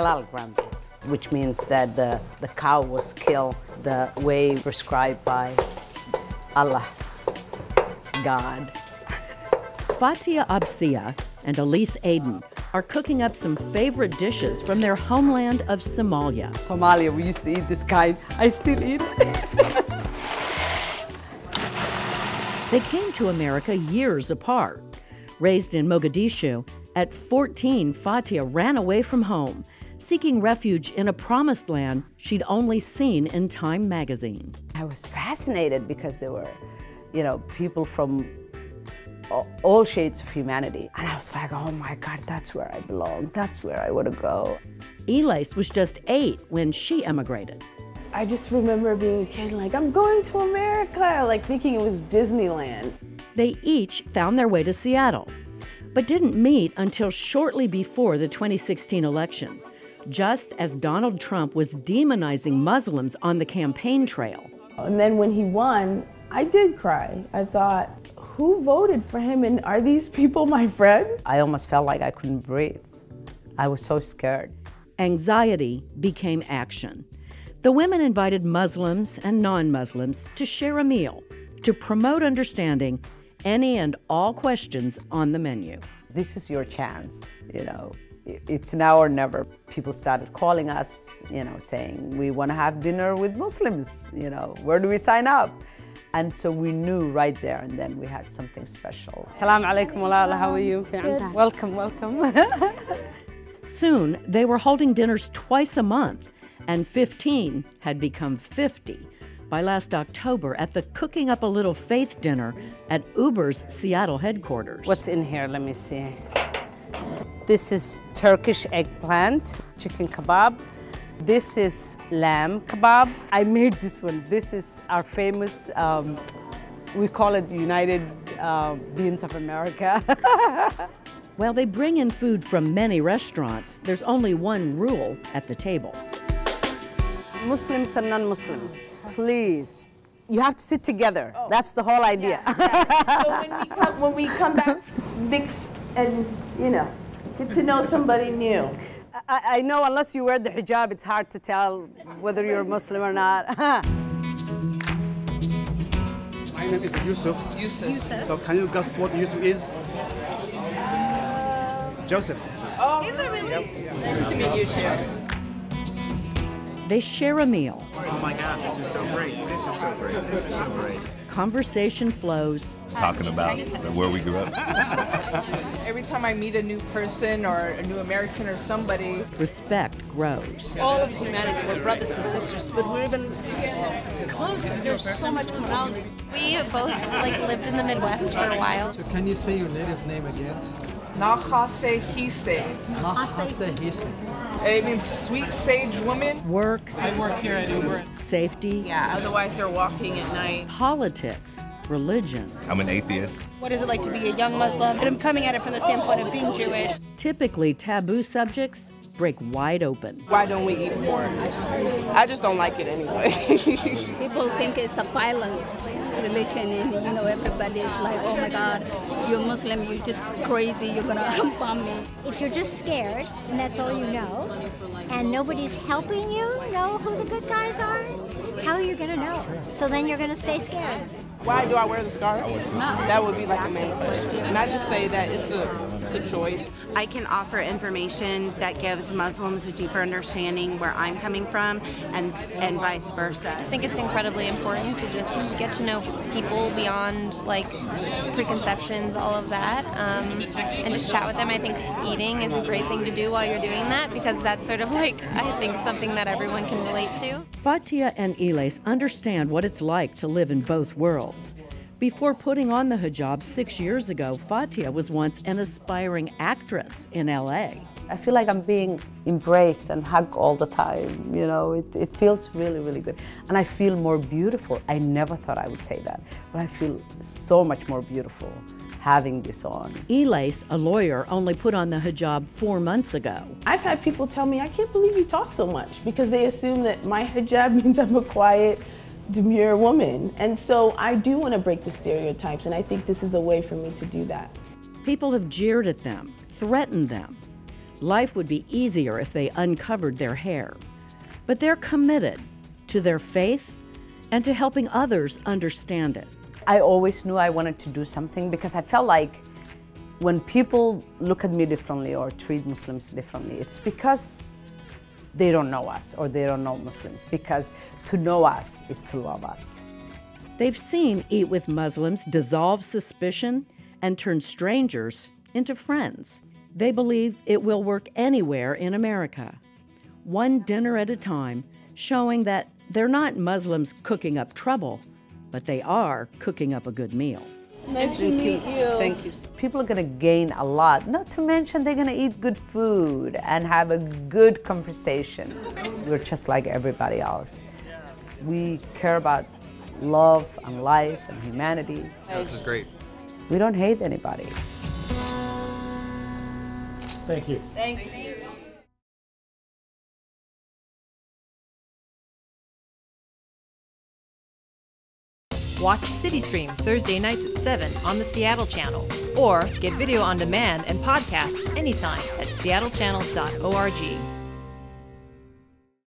halal ground beef, which means that the cow was killed the way prescribed by Allah, God. Fatia Absia and Elise Aden are cooking up some favorite dishes from their homeland of Somalia. Somalia, we used to eat this kind. I still eat it. They came to America years apart. Raised in Mogadishu, at 14, Fatia ran away from home, seeking refuge in a promised land she'd only seen in Time magazine. I was fascinated because there were, people from all shades of humanity. And I was like, oh my God, that's where I belong. That's where I want to go. Elise was just 8 when she emigrated. I just remember being a kid, like, I'm going to America, like thinking it was Disneyland. They each found their way to Seattle, but didn't meet until shortly before the 2016 election, just as Donald Trump was demonizing Muslims on the campaign trail. And then when he won, I did cry. I thought, who voted for him, and are these people my friends? I almost felt like I couldn't breathe. I was so scared. Anxiety became action. The women invited Muslims and non-Muslims to share a meal, to promote understanding any and all questions on the menu. This is your chance, It's now or never. People started calling us, saying, we want to have dinner with Muslims, where do we sign up? And so we knew right there and then we had something special. Assalamu alaikum walala, how are you? Welcome, welcome. Soon, they were holding dinners twice a month, and 15 had become 50 by last October at the Cooking Up a Little Faith dinner at Uber's Seattle headquarters. What's in here? Let me see. This is Turkish eggplant, chicken kebab. This is lamb kebab. I made this one. This is our famous, we call it United Beans of America. While they bring in food from many restaurants, there's only one rule at the table. Muslims and non-Muslims, please. You have to sit together. Oh. That's the whole idea. Yeah. So when we come back, mix and, get to know somebody new. I know unless you wear the hijab, it's hard to tell whether you're Muslim or not. My name is Yusuf. Yusuf. So can you guess what Yusuf is? Joseph. Oh, is it really? Yep. Nice to meet you too. They share a meal. Oh my God, this is so great. This is so great. This is so great. Conversation flows. Talking about where we grew up. Every time I meet a new person or a new American or somebody, Respect grows. All of humanity, we're brothers and sisters, but we're even closer. There's so much commonality. We both lived in the Midwest for a while. So can you say your native name again? Nahase Hise. Nahase Hise. It means sweet sage woman. Work. I work here at Uber. Safety. Yeah, otherwise they're walking at night. Politics. Religion. I'm an atheist. What is it like to be a young Muslim? And I'm coming at it from the standpoint of being Jewish. Typically taboo subjects break wide open. Why don't we eat more? I just don't like it anyway. People think it's a violence religion, and everybody is like, oh my God, you're Muslim, you're just crazy, you're gonna bomb me. If you're just scared and that's all you know, and nobody's helping you know who the good guys are, how are you gonna know? So then you're gonna stay scared. Why do I wear the scarf? That would be like a main question. And I just say that it's a choice. I can offer information that gives Muslims a deeper understanding where I'm coming from and vice versa. I think it's incredibly important to just get to know people beyond preconceptions, all of that, and just chat with them. I think eating is a great thing to do while you're doing that because that's sort of I think something that everyone can relate to. Fatia and Elise understand what it's like to live in both worlds. Before putting on the hijab 6 years ago, Fatia was once an aspiring actress in LA. I feel like I'm being embraced and hugged all the time. It feels really, really good. And I feel more beautiful. I never thought I would say that, but I feel so much more beautiful having this on. Elise, a lawyer, only put on the hijab 4 months ago. I've had people tell me, I can't believe you talk so much, because they assume that my hijab means I'm a quiet, demure woman. And so I do want to break the stereotypes, and I think this is a way for me to do that. People have jeered at them, threatened them. Life would be easier if they uncovered their hair. But they're committed to their faith and to helping others understand it. I always knew I wanted to do something because I felt like when people look at me differently or treat Muslims differently, it's because they don't know us or they don't know Muslims, because to know us is to love us. They've seen Eat with Muslims dissolve suspicion and turn strangers into friends. They believe it will work anywhere in America. One dinner at a time, showing that they're not Muslims cooking up trouble, but they are cooking up a good meal. Nice to meet you. Thank you. People are going to gain a lot, not to mention they're going to eat good food and have a good conversation. We're just like everybody else. We care about love and life and humanity. This is great. We don't hate anybody. Thank you. Thank you. Watch CityStream Thursday nights at 7 on the Seattle channel, or get video on demand and podcasts anytime at seattlechannel.org.